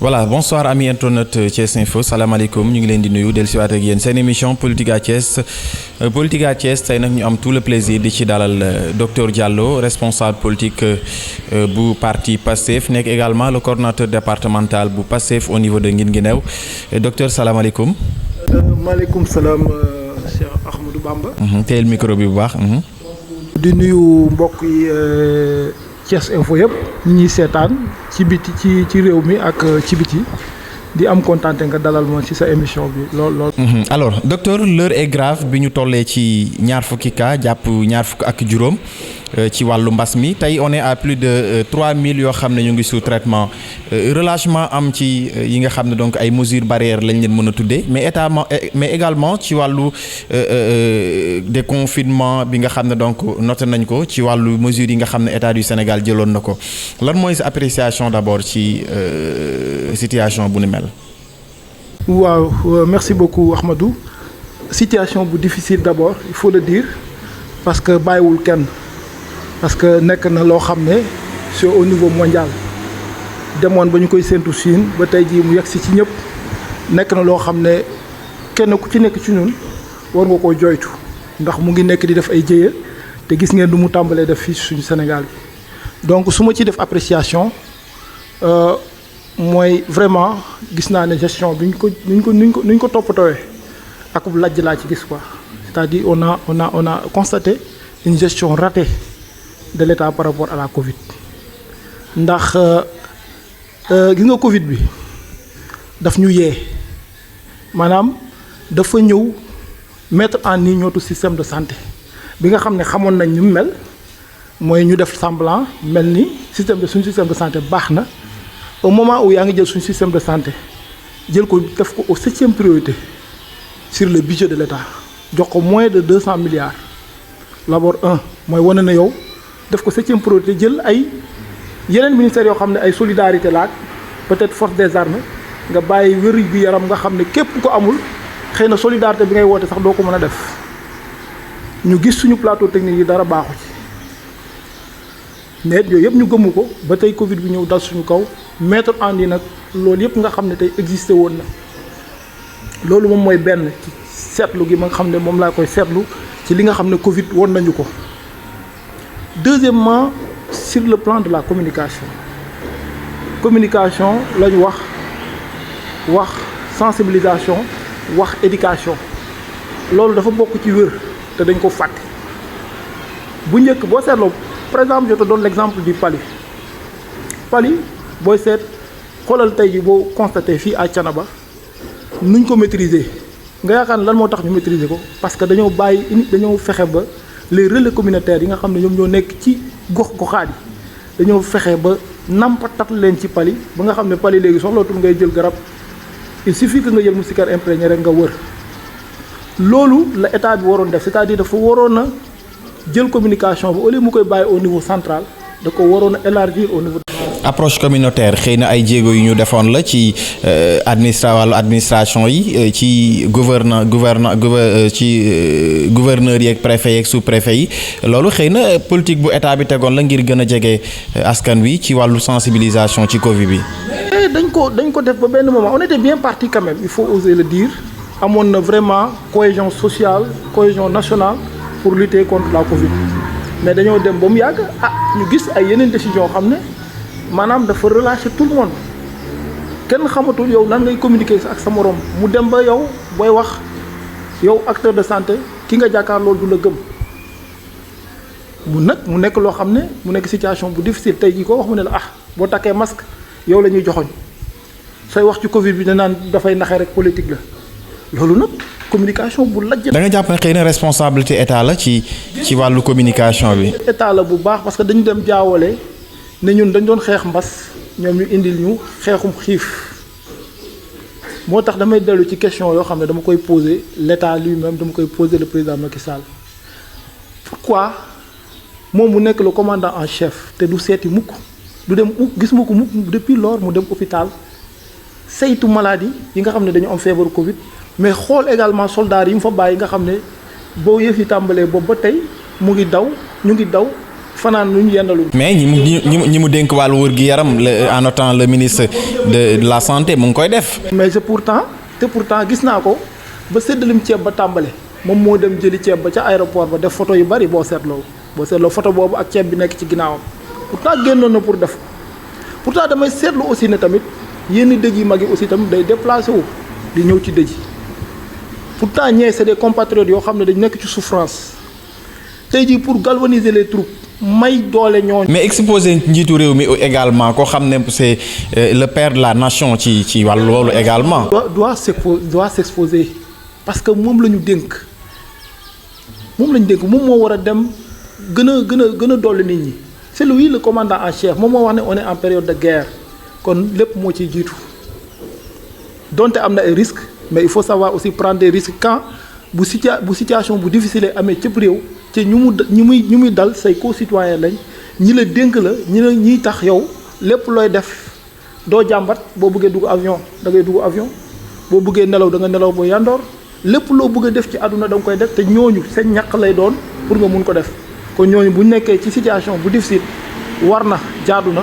voilà bonsoir amis internautes Thiès Info salaamaaleykum ñu ngi leen di nuyu dellusiwaat ak yéen seen émission Politique à Thiès tey nag ñu am tout le plaisir di ci dalal docteur Diallo responsable politique bu parti PASTEF nekk également le coordonnateur départemental bu PASTEF au niveau de Guinguinéo docteur salaamaaleykum. maaleykum salaam Cheikh Ahmadou Bamba. teel micro bi bu baax. di nuyu mbokk yi Thiès Info yëpp ñi ñuy seetaan ci biti ci réew mi ak ci biti di am kontaante nga dalal ma ci sa émission bi lool. alors docteur l'heure est grave bi ñu tollee ci ñaar fukki cas jàpp ñaar fukk ak juróom ci wàllu mbas mi tey on est à plus de 3000 yoo xam ne ñu ngi sous traitement relâchement am ci yi nga xam ne donc ay mesures barrières lañ leen mën a tuddee mais également ci wàllu déconfinement bi nga xam ne donc noté nañ ko ci wàllu mesures yi nga xam ne état du Sénégal jëloon na ko lan mooy sa appréciation d'abord ci situation bu ni mel. waaw merci beaucoup Ahmadou situation bu difficile d'abord il faut le dire parce que bàyyiwul kenn. parce que nekk na loo xam ne c'est au niveau mondial demoon ba ñu koy séntu Chine ba tey jii mu yegsi ci ñëpp nekk na loo xam ne kenn ku ci nekk ci ñun war nga koo joytu ndax mu ngi nekk di def ay jéye te gis ngeen du mu tàmbalee def fii suñu Sénégal bi donc su ma ci def appréciation mooy vraiment gis naa ne gestion bi ñu ko toppatooyee ak lajj laa ci gis quoi c'est-à-dire on a constaté une gestion ratée de l'État par rapport à la Covid ndax gis nga Covid bi daf ñu yee maanaam dafa ñëw mettre en œuvre notre système de santé bi nga xam ne xamoon nañ ñu mel mooy ñu def semblant mel ni suñu système de santé baax na au moment où yaa ngi jël suñu système de santé jël ko def ko au 7e priorité sur le budget de l'État jox ko moins de 200 milliards d'abord mooy wane na yow. def ko 7e priorité jël ay yeneen ministères yoo xam ne ay solidarité la ak peut-être force des armées nga bàyyi wér-gu-yaram nga xam ne képp ko amul xëy na solidarité bi ngay woote sax doo ko mën a def ñu gis suñu plateau technique yi dara baaxu ci mais yooyu yëpp ñu gëmu ko ba tey Covid bi ñëw dal suñu kaw mettre en œuvre nag loolu yëpp nga xam ne tey existé woon na loolu moom mooy benn ci seetlu gi ma nga xam ne moom laa koy seetlu ci li nga xam ne Covid woon nañu ko. Deuxièmement, sur le plan de la communication la ñu wax sensibilisation wax éducation loolu dafa bokk ci wér te dañ ko fàtte bu njëkk boo seetloo par exemple je te donne l'exemple du Pali booy seet xoolal tey ji boo constaté fii à Thiénaba nuñ ko maîtriser nga yaakaar ne lan moo tax ñu maîtriser ko parce que dañoo fexe ba les relais communautaires yi nga xam ne ñoom ñoo nekk ci gox-goxaat yi dañoo fexe ba nampatat leen ci Pali ba nga xam ne Pali léegi soxlootul ngay jël garab il suffit que nga jël moustiquaire imprégné rek nga wër loolu la état bi waroon def c'est-à-dire dafa waroon a jël communication bi au lieu mu koy bàyyi au niveau central da ko waroon a élargir au niveau. approche communautaire xëy na ay jéego yu ñu defoon la ci administration yi ci gouverneur yi ak préfet yi ak sous-préfet yi loolu xëy na politique bu état bi tegoon la ngir gën a jege askan wi ci wàllu sensibilisation ci Covid bi. dañ ko def ba benn moment on était bien parti quand même il faut oser le dire amoon na vraiment cohésion sociale cohésion nationale pour lutter contre la Covid mais dañoo dem ba mu yàgg ñu gis ay yeneen décision xam ne. maanaam dafa relâcher tout le monde kenn xamatul yow nan ngay communiquer ak sa morom mu dem ba yow booy wax yow acteur de santé ki nga jàkkaar loolu du la gëm mu nekk loo xam ne mu nekk situation bu difficile tey jii ko wax mu ne la boo takkee masque yow la ñuy joxoñ sooy wax ci Covid bi danaan dafay naxee rek politique la loolu nag communication bu lajj. da nga jàpp ne xëy na responsabilité état la ci wàllu communication bi. état la bu baax parce que dañu dem jaawale. ne ñun dañ doon xeex mbas ñoom ñu indil ñu xeexum xiif moo tax damay dellu ci question yoo xam ne dama koy poser l'État lui-même dama koy poser le président Macky Sall pourquoi moom mu nekk le commandant en chef te du seeti mukk du dem gis ma ko mukk depuis lors mu dem hôpital saytu maladie yi nga xam ne dañu am feebaru Covid mais xool également soldats yi mu fa bàyyi nga xam ne boo yëf yi tàmbalee boobu ba tey ñu ngi daw fanaan lu ñu yendalu. mais ñi mu dénk wàllu wër gi yaram en notant le ministre de la santé mu ngi koy def. mais pourtant gis naa ko ba séddalim ceeb ba tàmbale moom moo dem jëli ceeb ba ca aéroport ba def photo yu bari boo seetloo photo boobu ak ceeb bi nekk ci ginnaawam pourtant génnoon na pour def pourtant damay seetlu aussi ne tamit yenn dëj yi mag yi aussi tamit day déplacé wu di ñëw ci dëj yi pourtant ñee c'est des compatriotes yoo xam ne dañ nekk ci souffrance tey jii pour galvaniser les troupes may doole ñooñu. mais exposer njiitu réew mi également koo xam ne c'est le père de la nation ci wàllu loolu également. doit s'exposer parce que moom la ñu dénk moom moo war a dem gën a dolli nit ñi c'est lui le commandant en chef moom moo wax ne on est en période de guerre kon lépp moo ciy jiitu donte am na ay risques mais il faut savoir aussi prendre des risques quand bu situation bu difficile amee cëpp réew. ci ñi muy dal say co-citoyen lañ ñi la dénk la ñiy tax yow lépp looy def doo jàmbat boo bëggee dugg avion da ngay dugg avion boo bëggee nelaw da nga nelaw ba yandoor lépp loo bëgg a def ci àdduna da nga koy def te ñooñu seen ñaq lay doon pour nga mun ko def kon ñooñu bu nekkee ci situation bu difficile war na jaadu na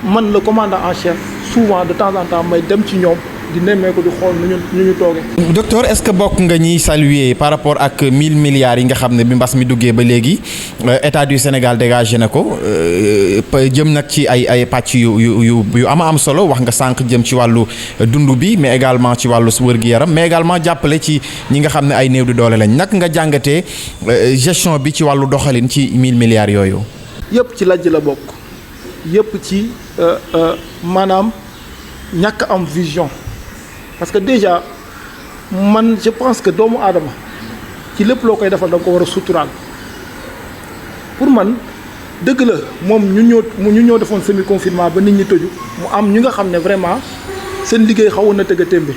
man le commandant en chef souvent de temps en temps may dem ci ñoom di nemmee ko di xool nu ñu toogee. docteur est-ce que bokk nga ñiy saluer par rapport ak 1000 milliards yi nga xam ne bi mbas mi duggee ba léegi état du Sénégal dégagé na ko jëm nag ci ay pàcc yu am solo wax nga sànq jëm ci wàllu dund bi mais également ci wàllu wër-gi-yaram mais également jàppale ci ñi nga xam ne ay néew di doole lañ nag nga jàngatee gestion bi ci wàllu doxalin ci 1000 milliards yooyu. yëpp ci lajj la bokk yëpp ci maanaam ñàkk am vision. parce que déjà man je pense que doomu aadama ci lépp loo koy defal da nga ko war a suturaal pour man dëgg la moom ñu ñoo defoon semi confinement ba nit ñi tëju mu am ñu nga xam ne vraiment seen liggéey xawoon na tëgg a témbe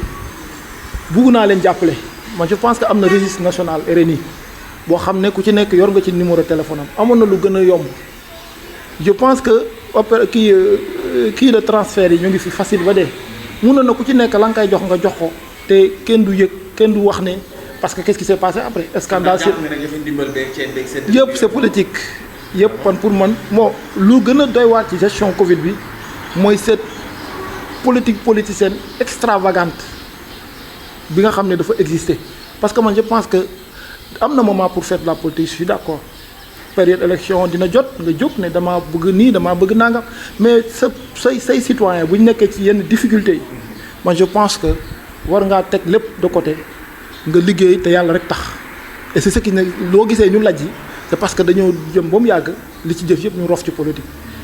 bugg naa leen jàppale man je pense que am na registre national RNI boo xam ne ku ci nekk yor nga ci numéro téléphone am amoon na lu gën a yomb je pense que kii de transfert yi ñu ngi fi facile ba dee. mun na ku ci nekk la nga koy jox nga jox ko te kenn du yëg kenn du wax ne parce que qu'est-ce qui s'est passé après scandale yëpp c'est politique yëpp pour man moo lu gën a doy waar ci gestion Covid bi mooy cette politique politicienne extravagante bi nga xam ne dafa exister parce que man je pense que am na moment pour faire de la politique je suis d'accord période élection dina jot nga jóg ne damaa bëgg nii damaa bëgg nangam mais say citoyen bu ñu nekkee ci yenn difficultés yi man je pense que war ngaa teg lépp de côté nga liggéey te yàlla rek tax et c'est ce qui ne loo gisee ñu laj yi c'est parce que dañoo jëm ba mu yàgg li ci jëf yëpp ñu rof ci politique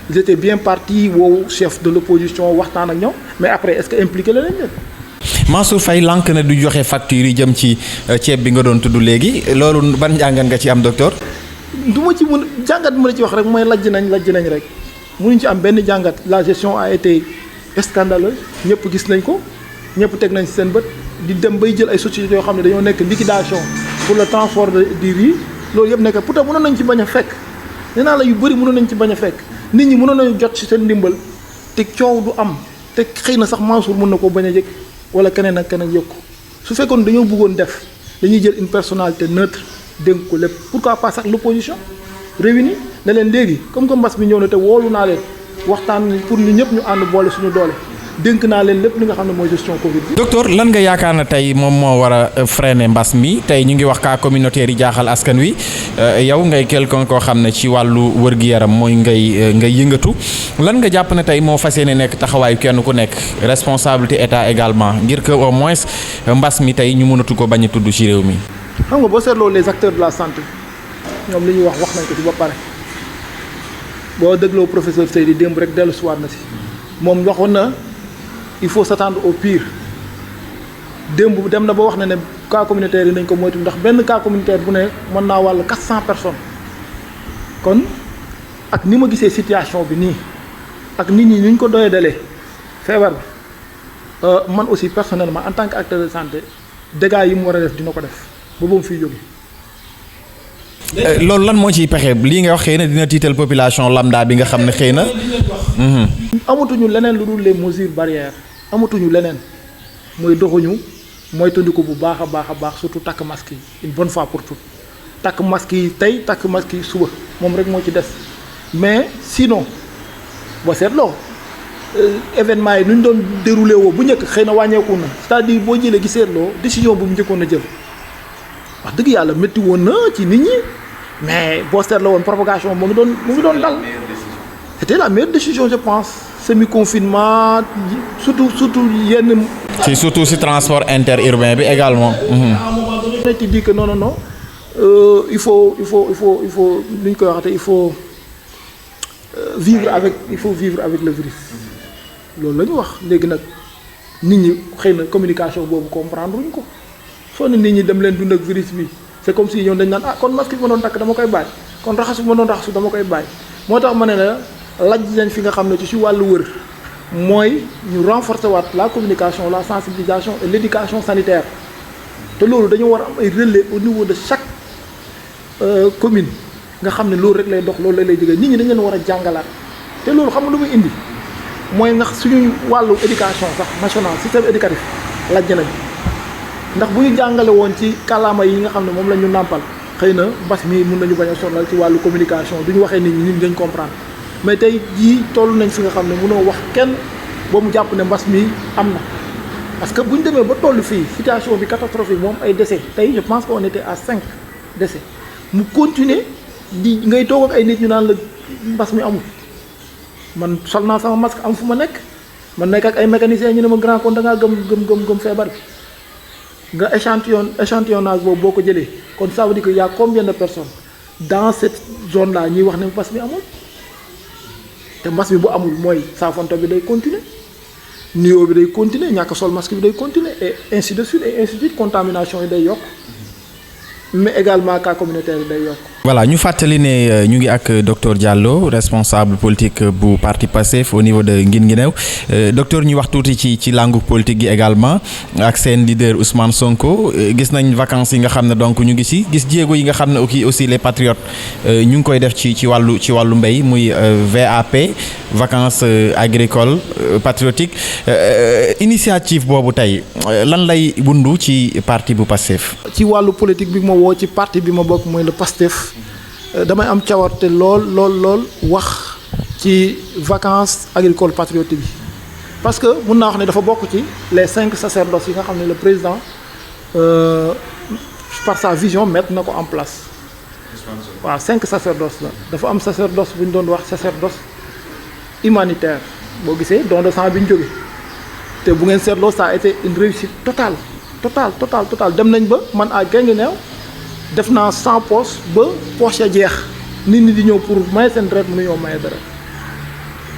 ils étaient bien partis woowu chef de l'opposition waxtaan ak ñoom mais après est-ce que impliqué la leen Mansour Faye lànk na du joxe facture yi jëm ci ceeb bi nga doon tudd léegi loolu ban njàngat nga ci am docteur. du ma ci mën jàngat bi ma la ci wax rek mooy lajj nañ rek mënuñ ci am benn jàngat la gestion a été scandaleuse ñëpp gis nañ ko ñëpp teg nañ ci seen bët di dem bay jël ay sociétés yoo xam ne dañoo nekk liquidation pour le transport du riz loolu yëpp nekk pourtant mënoon nañ ci bañ a fekk nee naa la yu bëri mënoon nañ ci bañ a fekk nit ñi mënoon nañu jot ci seen ndimbal te coow du am te xëy na sax Mansour mën na ko bañ a yëg wala keneen ak keneen yëg ko su fekkoon dañoo bëggoon def dañuy jël une personnalité neutre dénk ko lépp pourquoi pas sax l'opposition réunie ne leen léegi comme que mbas bi ñëw na te woolu naa leen waxtaan pour ñu ñëpp ñu ànd boole suñu doole dénk naa leen lépp li nga xam ne mooy gestion Covid bi. docteur lan nga yaakaar na tey moom moo war a freiner mbas mi tey ñu ngi wax cas communautaire yi jaaxal askan wi yow ngay quelqu'un koo xam ne ci wàllu wër-gi-yaram mooy ngay yëngatu lan nga jàpp ne tey moo fas yéene nekk taxawaayu kenn ku nekk responsabilité état également ngir que au moins mbas mi tey ñu mënatu ko bañ a tudd ci réew mi. xam nga boo seetloo les acteurs de la santé ñoom li ñuy wax nañ ko ci ba pare boo dégloo professeur Seydi démb rek dellu si waat na si moom waxoon na il faut s'attendre au pire démb dem na ba wax na ne cas communautaire yi nañ ko moytu ndax benn cas communautaire bu ne mën naa wàll 400 personnes kon ak ni ma gisee situation bi nii ak nit ñi ñu ko doyee dalee feebar bi man aussi personnellement en tant que acteur de santé dégâts yi mu war a def dina ko def ba mu fiy jóge. loolu lan moo ciy pexe lii nga wax xëy na dina tiital population lambda bi nga xam ne xëy na. amatuñu leneen lu dul les mesures barrières amatuñu leneen mooy doxuñu mooy tëndiku bu baax a baax surtout takk masque yi une bonne fois pour toutes takk masque yi tey takk masque yi suba moom rek moo ci des mais sinon boo seetloo événement yi nu ñu doon déroulé woo bu njëkk xëy na wàññeeku na c'est-à-dire boo jëlee gi seetloo décision bu mu njëkkoon a jël wax dëgg yàlla métti woon na ci nit ñi mais boo seetloo woon propagation mu ngi doon dal c'était la meilleure décision je pense semi confinement surtout yenn. surtout si transport interurbain bi également. à un moment donné tu dis que non il faut lu ñu koy waxatee il faut vivre avec le virus loolu la ñu wax léegi nag nit ñi xëy na communication boobu comprendre wuñ ko soo ne nit ñi dem leen dund ak virus bi c'est comme si ñoom dañ naan kon masque bi ma doon takk dama koy bàyyi kon raxasu bi ma doon raxasu dama koy bàyyi moo tax ma ne la laj nañ fi nga xam ne ci si wàllu wër mooy ñu renforcer waat la communication la sensibilisation et l'éducation sanitaire te loolu dañoo war a am ay relais au niveau de chaque commune nga xam ne loolu rek lay dox loolu lay jógee nit ñi dañ leen war a jàngalaat te loolu xam nga lu muy indi mooy ndax suñu wàllu éducation sax national système éducatif lajj nañ ndax bu ñu jàngale woon ci kàllaama yi nga xam ne moom la ñu nàmpal xëy na mbas mi mun nañu bañ a sonal ci wàllu communication du ñu waxee nit ñi dañ comprendre mais tey jii toll nañ fi nga xam ne mënoo wax kenn ba mu jàpp ne mbas mi am na parce que bu ñu demee ba toll fii situation bi catastrophique moom ay décès tey je pense qu'on était à 5 décès mu continuer di ngay toog ak ay nit ñu naan la mbas mi amul man sol naa sama masque am fu ma nekk man nekk ak ay mécaniciens ñu ne ma grand kon da ngaa gëm feebar bi nga échantillonnage boobu boo ko jëlee kon ça veut dire que y a combien de personnes dans cette zone là ñuy wax ne mbas mi amul te mbas mi bu amul mooy saafonto bi day continuer nuyoo bi day continuer ñàkk sol masque bi day continuer et ainsi de suite contamination yi day yokk mais également cas communautaire yi day yokk. voilà ñu fàttali ne ñu ngi ak docteur Diallo responsable politique bu parti Pastef au niveau de Guinguinéo docteur ñu wax tuuti ci langue politique gi également ak seen leader Ousmane Sonko gis nañ vacances yi nga xam ne donc ñu ngi ci gis jéego yi nga xam ne aussi les patriotes ñu ngi koy def ci wàllu mbéy muy VAP vacances agricoles patriotiques initiative boobu tey lan lay bundu ci parti bu Pastef. ci wàllu politique bi ma woo ci parti bi ma bokk mooy le Pastef damay am cawarte lool wax ci vacances agricoles patriotiques bi parce que mun naa wax ne dafa bokk ci les 5 sacerdoces yi nga xam ne le président par sa vision mettre na ko en place waaw 5 sacerdoces la dafa am sacerdoce bu ñu doon wax sacerdoce humanitaire boo gisee don de sang bi ñu jóge te bu ngeen seetloo ça a été une réussite totale dem nañ ba man à Guinguinéo def naa 100 poches ba poche ya jeex nit ñi di ñëw pour maye seen deret mënu ñoo maye deret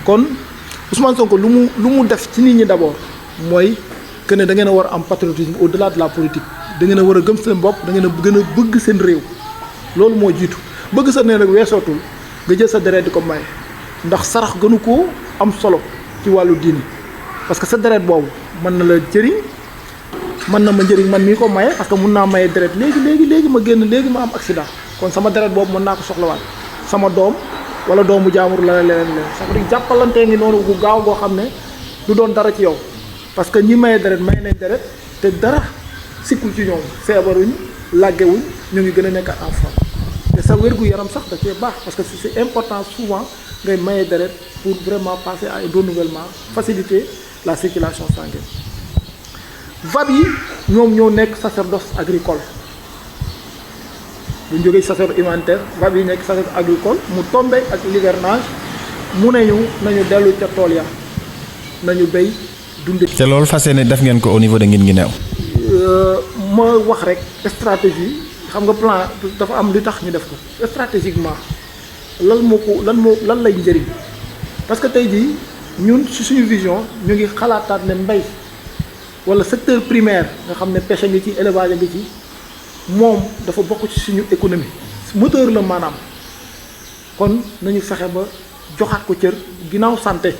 kon Ousmane Sonko lu mu def ci nit ñi d'abord mooy que ne da ngeen a war a am patriotisme au-delà de la politique da ngeen a war a gëm seen bopp da ngeen a gën a bëgg seen réew loolu moo jiitu bëgg sa ne rek weesootul nga jël sa deret di ko maye ndax sarax gënu koo am solo ci wàllu diini parce que sa deret boobu mën na la jëriñ mën na ma njëriñ man mii ko maye parce que mun naa maye deret léegi ma génn léegi ma am accident kon sama deret boobu mën naa ko soxlawaat sama doom wala doomu jaamur la leneen ça veut dire jàppalantee ngi noonu gu gaaw goo xam ne du doon dara ci yow parce que ñi maye deret may nañ deret te dara sikkul ci ñoom feebaruñ làggewuñ ñu ngi gën a nekk en forme te sa wérgu yaram sax da cee baax parce que c'est important souvent ngay maye deret pour vraiment passer à un renouvellement faciliter la circulation sanguine. VAP yi ñoom ñoo nekk sacerdoce agricole bu ñu jógee sacerdoce humanitaire VAP yi nekk sacerdoce agricole mu tombé ak l'hivernage mu nañu dellu ca tool ya nañu béy dunde. te loolu fas yéene def ngeen ko au niveau de Guinguinéo. ma wax rek stratégie xam nga plan dafa am li tax ñu def ko stratégiquement lan lay njëriñ parce que tey jii ñun ci suñu vision ñu ngi xalaataat ne mbay. wala secteur primaire nga xam ne pêche ngi ci élevage ngi ci moom dafa bokk ci suñu économie moteur la maanaam kon nañu fexe ba joxaat ko cër ginnaaw santé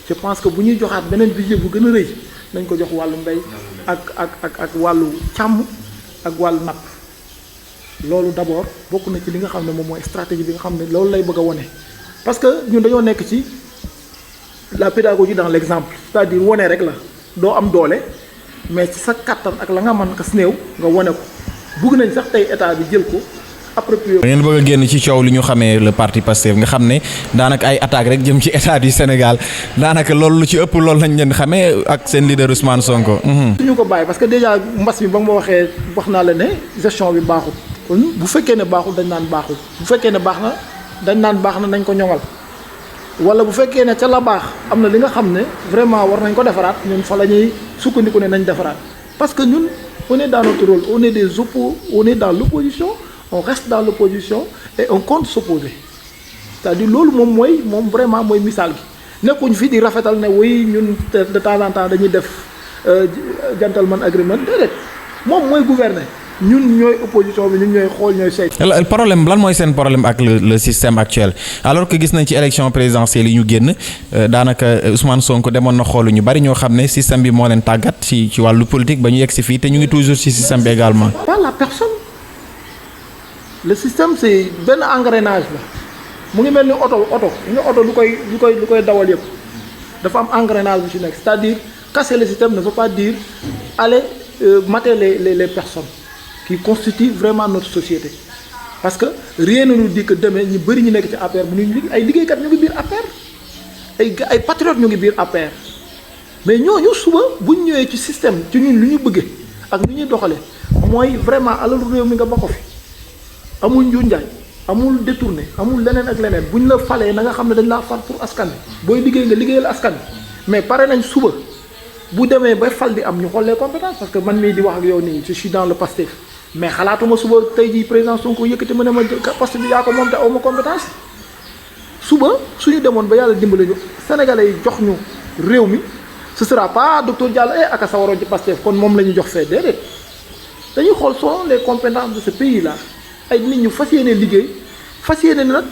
je pense que bu ñuy joxaat beneen budget bu gën a rëy nañ ko jox wàllu mbay ak wàllu càmm ak wàllu napp loolu d'abord bokk na ci li nga xam ne moom mooy stratégie bi nga xam ne loolu lay bëgg a wone parce que ñun dañoo nekk ci la pédagogie dans l'exemple c'est-à-dire wone rek la doo am doole mais ci sa kattan ak la nga mën kas néew nga wane ko bugg nañ sax tey état bi jël ko approprié. da ngeen bëgg a génn ci coow li ñu xamee le parti Pastef nga xam ne daanaka ay attaques rek jëm ci état du Sénégal daanaka loolu lu ci ëpp loolu lañ leen xamee ak seen leader Ousmane Sonko. suñu ko bàyyi parce que déjà mbas mi ba ma waxee wax naa la ne gestion bi baaxul kon bu fekkee ne baaxul dañ naan baaxul bu fekkee ne baax na dañ naan baax na nañ ko ñoŋal wala bu fekkee ne ca la baax am na li nga xam ne vraiment war nañ ko defaraat ñun fa la ñuy sukkandiku ne nañ defaraat parce que ñun on est dans notre rôle on est dans l'opposition on reste dans l'opposition et on compte s'opposer c'est-à-dire loolu moom vraiment mooy misaal gi nekkuñ fi di rafetal ne oui ñun de temps en temps dañuy def gentleman agreement déedéet moom mooy gouverner ñun ñooy opposition bi ñun ñooy xool ñooy saytu. le problème lan mooy seen problème ak le système actuel alors que gis nañ ci élection présidentielle yi ñu génn daanaka Ousmane Sonko demoon na xoolu ñu bari ñoo xam ne système bi moo leen tàggat ci wàllu politique ba ñu yegg si fii te ñu ngi toujours ci système bi également. pas la personne le système c'est benn engrenage la mu ngi mel ni oto lu koy dawal yëpp dafa am engrenage bu ci nekk c'est-à-dire casser le système ne veut pas dire aller mater les personnes qui constituent vraiment notre société parce que rien ne nous dit que demain ñu bëri ñu nekk ci APR bu ñu ay liggéeykat ñu ngi biir APR ay patriotes ñu ngi biir APR mais ñooñu suba bu ñu ñëwee ci système ci ñun lu ñu bëggee ak lu ñuy doxalee mooy vraiment alalu réew mi nga ba ko fi amul njuuj njaaj amul détourné amul leneen ak leneen bu ñu la falee na nga xam ne dañ laa far pour askan bi booy liggéey nga liggéeyal askan bi mais pare nañ suba bu demee ba fal di am ñu xool les compétences parce que man mii di wax ak yow nii je suis dans le Pastef mais xalaatuma suba tey jii président Sonko yëkkati ma ne ma poste bi yaa ko moom te aw ma compétence suba suñu demoon ba yàlla dimbali ñu sénégalais yi jox ñu réew mi ce sera pas docteur Diallo aka sa waroon ci Pastef kon moom la ñu jox fee déedéet dañuy xool selon les compétences de ce pays là ay nit ñu fas yéene liggéey fas yéene nag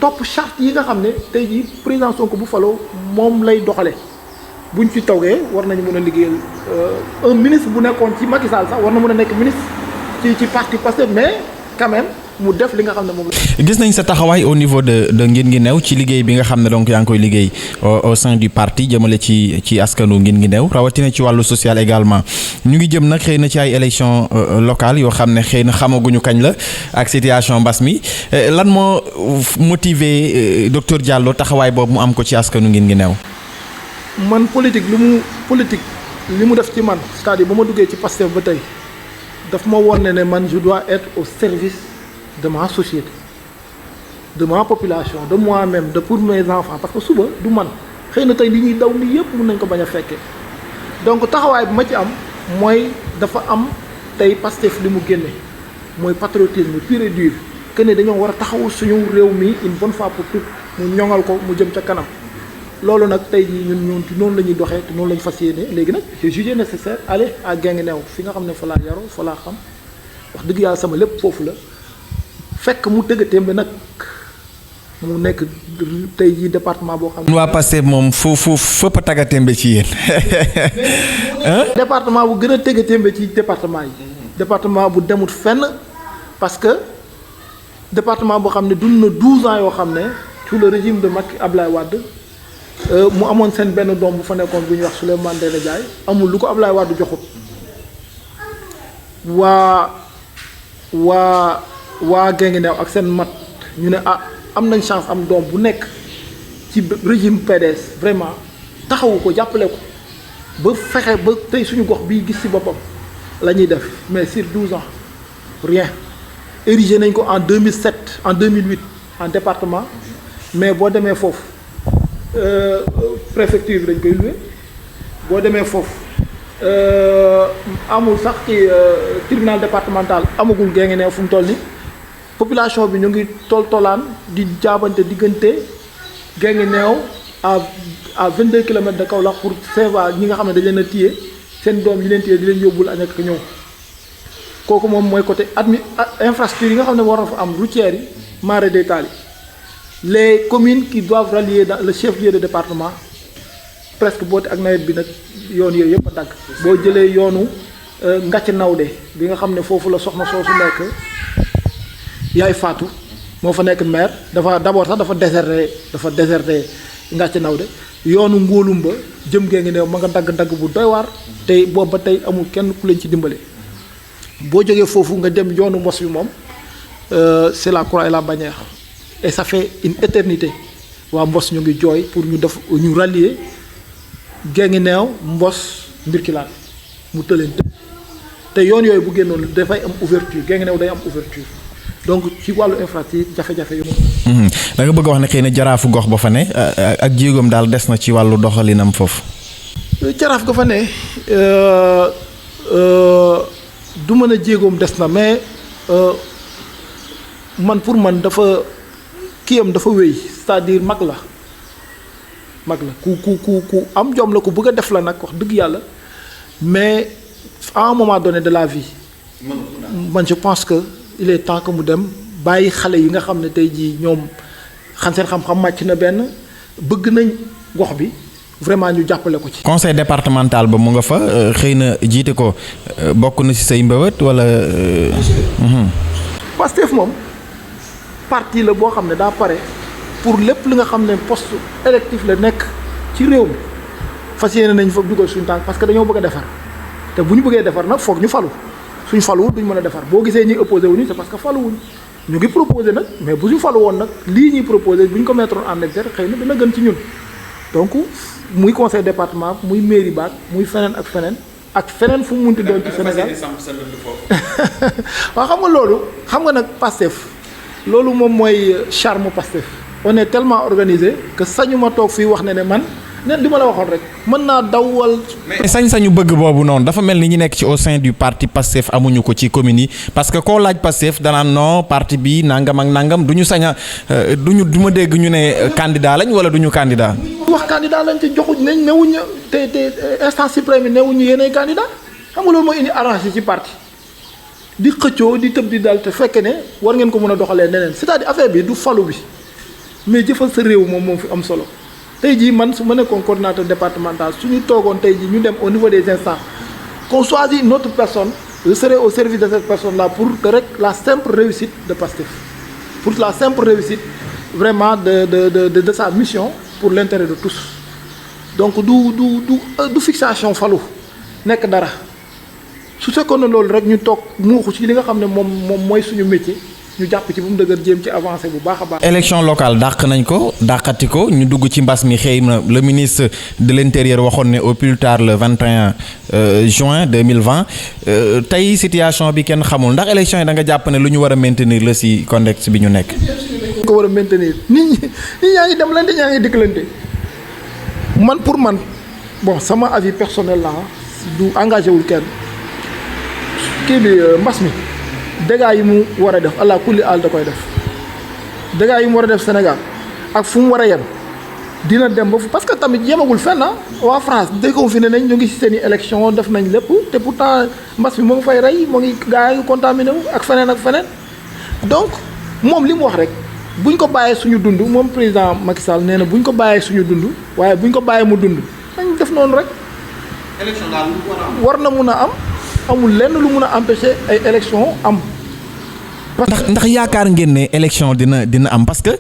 topp charte yi nga xam ne tey jii président Sonko bu faloo moom lay doxale buñ ci toogee war nañu mën a liggéeyal un ministre bu nekkoon ci Macky Sall sax war na mën a nekk ministre ci parti Pastef mais quand même mu def li nga xam ne moom la. gis nañ sa taxawaay au niveau de Ngin Ngi New ci liggéey bi nga xam ne donc yaa ngi koy liggéey au sein du parti jëmale ci askanu Ngin Ngi New rawatina ci wàllu social également ñu ngi jëm nag xëy na ci ay élections locales yoo xam ne xëy na xamaguñu kañ la ak situation mbas mi lan moo motiver docteur Diallo taxawaay boobu mu am ko ci askanu Ngin Ngi New. man politique li mu def ci man c'est-à-dire ba ma duggee ci Pastef ba tey daf ma won ne man je dois être au service de ma société de ma population de moi-même de pour mes enfants parce que suba du man xëy na tey li ñuy daw li yëpp mun nañ ko bañ a fekkee donc taxawaay bi ma ci am mooy dafa am tey Pastef li mu génne mooy patriotisme pur et dur que ne dañoo war a taxawu suñu réew mi une bonne fois pour toutes mu ñoŋal ko mu jëm ca kanam loolu nag tey jii ñun ci noonu la ñuy doxee te noonu la ñu fas yéene léegi nag j'ai jugé nécessaire aller à Ngin Ngi New fi nga xam ne fa laa yaroo fa laa xam wax dëgg yàlla sama lépp foofu la fekk mu tëgg tembe nag mu nekk tey jii département boo xam ne. waa Pastef moom foofu fépp a tagga tembe ci yéen. département bu gën a tëgg tembe ci département yi. département bu demut fenn parce que département boo xam ne dund na 12 ans yoo xam ne sous le régime de Macky Ablaye Wade. mu amoon seen benn doom bu fa nekkoon bu ñuy wax Souleymane Ndéné Ndiaye amul lu ko Ablaye Wade joxut waa Ngin Ngi New ak seen mat ñu ne am nañ chance am doom bu nekk ci régime PDS vraiment taxawu ko jàppale ko ba fexe ba tey suñu gox bii gis ci boppam la ñuy def mais sur 12 ans rien érigé nañ ko en 2007 en 2008 en département mais boo demee foofu préfecture bi dañ koy loué boo demee foofu amul sax ci tribunal départemental amagul Ngin Ngi New fu mu toll nii population bi ñu ngi tolaan di jaabante diggante Ngin Ngi New à 22 kilomètres de Kaolack pour Seva ñi nga xam ne dañ leen a téye seen doom yi leen téye di leen yóbbul añ ak ñëw kooku moom mooy côté infrastructure yi nga xam ne war na fa am routière yi mare détail yi les communes qui doivent rallier dans le chef-lieu de département presque boote ak nawet bi nag yoon yooyu yëpp a dagg boo jëlee yoonu Ngàcc Nawde bi nga xam ne foofu la soxna soosu nekk yaay Fatou moo fa nekk maire dafa d'abord sax dafa déserté Ngàcc Nawde yoonu Ngóolumba jëm Ngin Ngi New ma nga dagg-dagg bu doy waar tey boobu ba tey amul kenn ku leen ci dimbale boo jógee foofu nga dem yoonu Mbos bi moom c'est la croix et la bannière et ça fait une éternité waa Mbos ñu ngi jooy pour ñu rallier Guinguinéo Mbos Mbirkilaan mu tëleen te yoon yooyu bu génnoon dafay am ouverture Guinguinéo day am ouverture donc ci wàllu infrastructure jafe-jafe yoon. da nga bëgg a wax ne xëy na jaraafu gox ba fa ne ak jéegoom daal des na ci wàllu doxalinam foofu. jaraaf ga fa ne du mën a jéegoom des na mais man pour man dafa kiyam dafa wéy c'est-à-dire mag la ku am jom la ku bëgg a def la nag wax dëgg yàlla mais à un moment donné de la vie man je pense que il est temps que mu dem bàyyi xale yi nga xam ne tey jii ñoom seen xam-xam màcc na benn bëgg nañ gox bi vraiment ñu jàppale ko ci. conseil départemental ba mu nga fa xëy na jiite ko bokk na ci say mbëbët wala. Pastef moom parti la boo xam ne daa pare pour lépp li nga xam ne poste électif la nekk ci réew mi fas yéene nañ fa dugal suñu tànk parce que dañoo bëgg a defar te bu ñu bëggee defar nag foog ñu falu suñ faluwul duñ mën a defar boo gisee ñuy opposé wuñu c'est parce que faluwuñ ñu ngi proposé nag mais bu ñu falu woon nag lii ñuy proposé bu ñu ko mettre en exergue xëy na dina gën ci ñun donc muy conseil département muy mairie baag muy feneen ak feneen fu mu munti doon ci Sénégal waaw xam nga loolu xam nga nag Pastef loolu moom mooy charme Pastef on est tellement organisé que sañu ma toog fii wax ne man neen li ma la waxoon rek mën naa dawal. mais sañ-sañu bëgg boobu noonu dafa mel ni ñi nekk ci au sein du parti Pastef amuñu ko ci commune yi parce que koo laaj Pastef danaan non parti bi nangam ak nangam du ñu sañ a du ma dégg ñu ne candidat lañ wala du ñu candidat. wax candidat lañ ci joxuñ nañ newuñu te instance suprême yi newuñu yéenay candidat xam nga loolu mooy indi arrangé ci parti di xëccoo di tëb di dal te fekk ne war ngeen ko mën a doxalee neneen c'est-à-dire affaire bi du falu bi mais jëfal sa réew moom fi am solo. tey jii man su ma nekkoon coordinateur départemental suñu toogoon tey jii ñu dem au niveau des instances qu'on choisit notre personne je serai au service de cette personne là pour que rek la simple réussite de Pastef pour la simple réussite vraiment de sa mission pour l'intérêt de tous donc du fixation falu nekk dara su fekkoon ne loolu rek ñu toog muuxu ci li nga xam ne moom mooy suñu métier ñu jàpp ci bu mu dëgër jéem ci avancé bu baax a baax. élection locale dàq nañ ko dàqati ko ñu dugg ci mbas mi xëy na le ministre de l'intérieur waxoon ne au plus tard le 21 juin 2020 tey situation bi kenn xamul ndax élection yi da nga jàpp ne lu ñu war a maintenir la ci contexte bi ñu nekk. ko war a maintenir nit ñaa ngi dem lante ñaa ngi dikkalante man pour man bon sama avis personnel la du engagé wul kenn kii bi mbas mi. dégâts yi mu war a def allah kulli àll da koy def dégâts yi mu war a def Sénégal ak fu mu war a yem dina dem ba parce que tamit yemagul fenn waa France déconfiné nañ ñu ngi ci seen i élection def nañ lépp te pourtant mbas mi moo ngi fay rey moo ngi gaa yi contaminé wu ak feneen donc moom li mu wax rek buñ ko bàyyee suñu dund moom président Macky Sall nee na buñ ko bàyyee suñu dund waaye buñ ko bàyyee mu dund dañ def noonu rek. élection daal war na mun a am. amul lenn lu mun a empêcher ay élection am. ndax yaakaar ngeen ne élection dina am parce que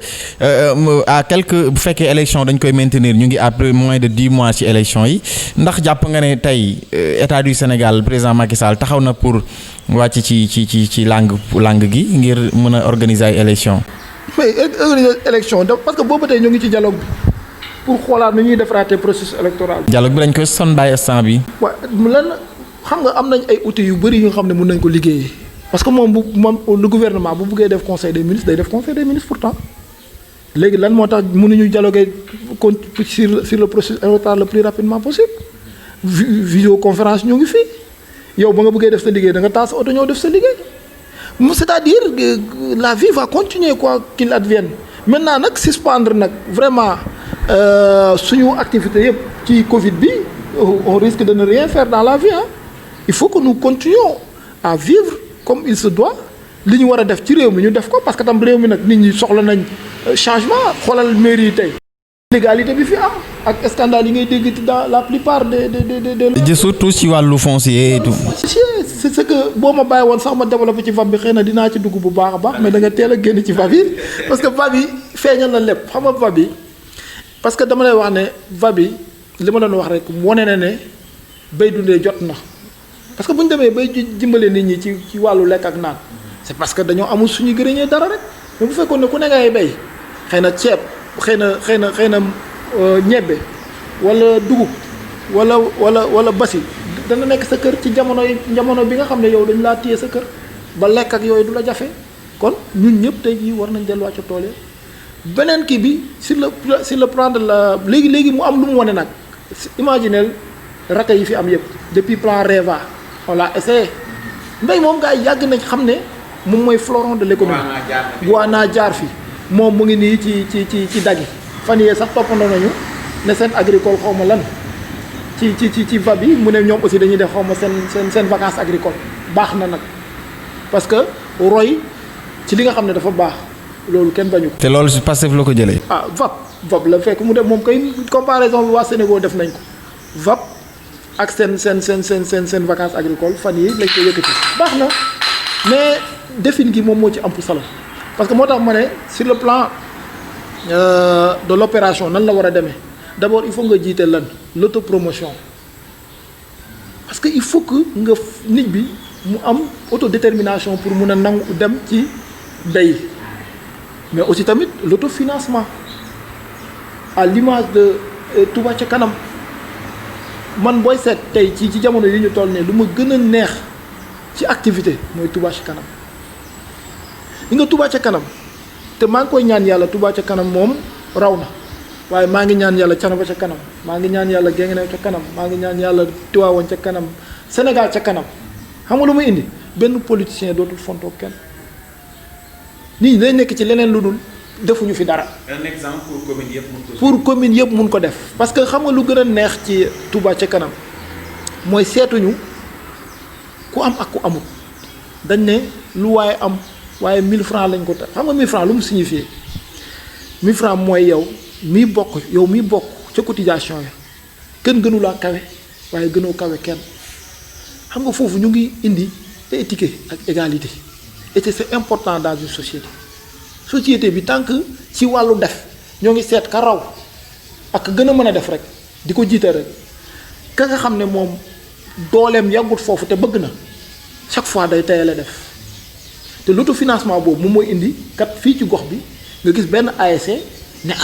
à quelque bu fekkee élection dañ koy maintenir ñu ngi après moins de 10 mois ci élection yi ndax jàpp nga ne tey état du Sénégal président Macky Sall taxaw na pour wàcc ci langue gi ngir mën a organiser ay élection. mais organiser élection parce que boobu tey ñu ngi ci dialogue bi pour xoolaat nu ñuy defaraatee processus électoral. dialogue bi dañ koy son bàyyi instant bi. waaw lan xam nga am nañ ay outils yu bëri yu nga xam ne mën nañ ko liggéeyee parce que moom le gouvernement bu buggee def conseil des ministres day def conseil des ministres pourtant léegi lan moo tax mënuñu dialoguer sur le processus électoral le plus rapidement possible visioconférence ñu ngi fii yow ba nga bëggee def sa liggéey da nga taal sa oto ñëw def sa liggéey c'est-à-dire la vie va continuer quoi qu'il advienne maintenant nag suspendre nag vraiment suñu activité yëpp ci Covid bi on risque de ne rien faire dans la vie il faut que nous continuions à vivre comme il se doit li ñu war a def ci réew mi ñu def ko parce que tam réew mi nag nit ñi soxla nañ changement xoolal mairie yi tey légalité bi fi am ak scandale yi ngay dégg dans la plupart des surtout ci wàllu foncier et tout. c'est ce que boo ma bàyyi woon sax ma développé ci VAB bi xëy na dinaa ci dugg bu baax a baax mais da nga teel a génn ci VAB yi parce que VAB yi feeñal na lépp xam nga VAB yi parce que dama lay wax ne VAB yi li ma doon wax rek wane na ne bay dundee jot na parce que bu ñu demee bay dimbale nit ñi ci wàllu lekk ak naan c'est parce que dañoo amul suñu grenier dara rek mais bu fekkoon ne ku ne ngay bay xëy na ceeb xëy na ñebbe wala dugub wala basi dana nekk sa kër ci jamono bi nga xam ne yow dañ laa téye sa kër ba lekk ak yooyu du la jafe kon ñun ñëpp tey jii war nañ delluwaat ca tool yi beneen kii bi sur le plan de la léegi mu am lu mu wane nag imaginez raté yi fi am yëpp depuis plan REVA on l'a essayé mbéy moom gars yi yàgg nañ xam ne moom mooy fleuron de l'économie. Guana jaar fi moom mu ngi nii ci daggi fan yee sax toppandoo nañu ne seen agricole xaw ma lan ci va bi mu ne ñoom aussi dañuy def xaw ma seen vacances agricoles baax na nag parce que roy ci li nga xam ne dafa baax loolu kenn bañu ko. te loolu si Pastef la ko jëlee. VAP la fekk mu def moom kay comparaison bi waa Sénégal def nañ ko VAP ak seen vacances agricoles fan yi lañ ko yëkkati baax na mais defin gi moom moo ci am solo parce que moo tax ma ne sur le plan de l'opération nan la war a demee d'abord il faut nga jiite lan l'autopromotion parce que il faut que nga nit bi mu am autodétermination pour mun a nangu dem ci mbay mais aussi tamit l'autofinancement à l'image de Touba ca kanam man booy seet tey ci jamono yi ñu toll ne lu ma gën a neex ci activité mooy Touba ca kanam li nga Touba ca kanam te maa ngi koy ñaan yàlla Touba ca kanam moom raw na waaye maa ngi ñaan yàlla Thiénaba ca kanam maa ngi ñaan yàlla Guinguinéo ca kanam maa ngi ñaan yàlla Tivaouane ca kanam Sénégal ca kanam xam nga lu muy indi benn politicien dootul fontoo kenn nit ñi day nekk ci leneen lu dul defuñu fi dara. un exemple pour commune yëpp mun ko def parce que xam nga lu gën a neex ci Touba ca kanam mooy seetuñu ku am ak ku amul dañ ne lu waaye am waaye 1000 francs lañ ko tax xam nga 1000 francs lu mu signifié 1000 francs mooy yow miy bokk ca cotisation ya kenn gënu laa kawe waaye gënoo kawe kenn xam nga foofu ñu ngi indi équité ak égalité et c'est important dans une société bi tant que ci wàllu def ñoo ngi seet ka raw ak gën a mën a def rek di ko jiite rek ka nga xam ne moom dooleem yàggut foofu te bëgg na chaque fois day tayale def te l'autofinancement boobu moom mooy indi kat fii ci gox bi nga gis benn ASC ne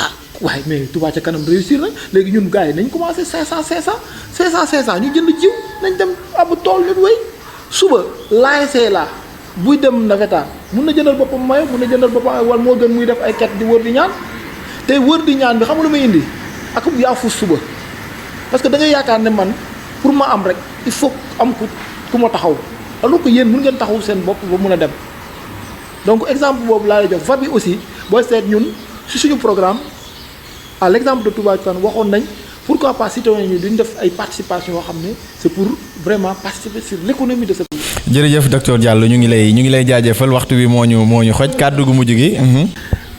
waaye mais Touba ca kanam réussir na léegi ñun gars yi nañ commencé 500 ñu jënd jiw nañ dem ab tool ñu wéy suba l'ASC la buy dem nawetaan mun na jëndal boppam mayo mun na jëndal boppam ay wal moo gën muy def ay ket di wër di ñaan te wër di ñaan bi xam nga lu may indi ak yaa fuus suba parce que da ngay yaakaar ne man pour ma am rek il faut am ku ma taxaw alors que yéen mun ngeen taxaw seen bopp ba mun a dem donc exemple boobu laa lay jox va bi aussi booy seet ñun si suñu programme à l'exemple de Touba ca kanam waxoon nañ pourquoi pas citoyens yi duñ def ay participation yoo xam ne c'est pour vraiment participer sur l'économie de ce pays. jërëjëf docteur Diallo ñu ngi lay jaajëfal waxtu bi moo ñu xoj kàddu gu mujj gi.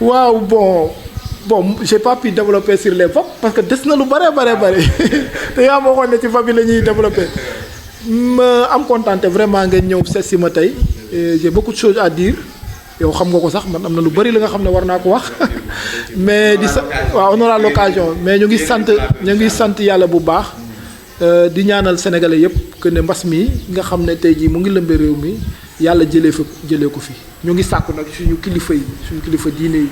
waaw bon j'ai pas pu développer sur les VAP parce que des na lu bare te yaa ma waxoon ne ci VAP bi la ñuy développer ma am contenté vraiment nga ñëw seet si ma tey j'ai beaucoup de choses à dire yow xam nga ko sax man am na lu bari la nga xam ne war naa ko wax mais on aura l'occasion mais ñu ngi sant yàlla bu baax di ñaanal sénégalais yépp que ne mbas mi nga xam ne tey jii mu ngi lëmbe réew mi yàlla jëlee ko fi ñu ngi sàkku nag suñu kilifa diine yi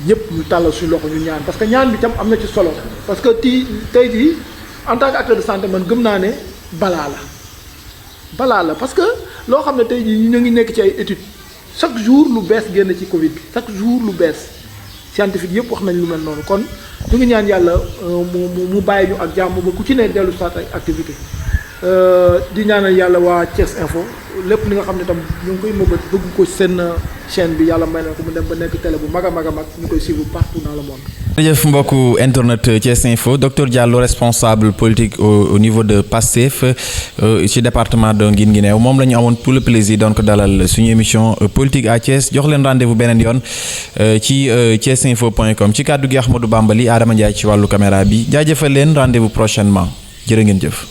ñëpp ñu tàllal suñu loxo ñu ñaan parce que ñaan bi tam am na ci solo parce que tey jii en tant qu'acteur de santé man gëm naa ne balaa la parce que loo xam ne tey jii ñu ngi nekk ci ay études chaque jour lu bees génn ci Covid bi chaque jour lu bees scientifique yëpp wax nañ lu mel noonu kon ñu ngi ñaan yàlla mu bàyyi ñu ak jàmm ba ku ci ne dellu soit ay activité di ñaanal yàlla waa Thiès Info lépp li nga xam ne tam ñu ngi koy mëbët bëgg ko seen chaîne bi yàlla may na ko mu dem ba nekk télé bu mag a mag ñu koy suivre partout dans le monde. jërëjëf mbokku internet Thiès Info docteur Diallo responsable politique au niveau de PASTEF ci département de Guinguinéo moom la ñu amoon tout le plaisir donc dalal suñu émission politique à Thiès jox leen rendez-vous beneen yoon ci thiesinfo.com ci kàddu gi Ahmadou Bambali Adama Ndiaye ci wàllu caméra bi jaajëfal leen rendez-vous prochainement jërë ngeen jëf.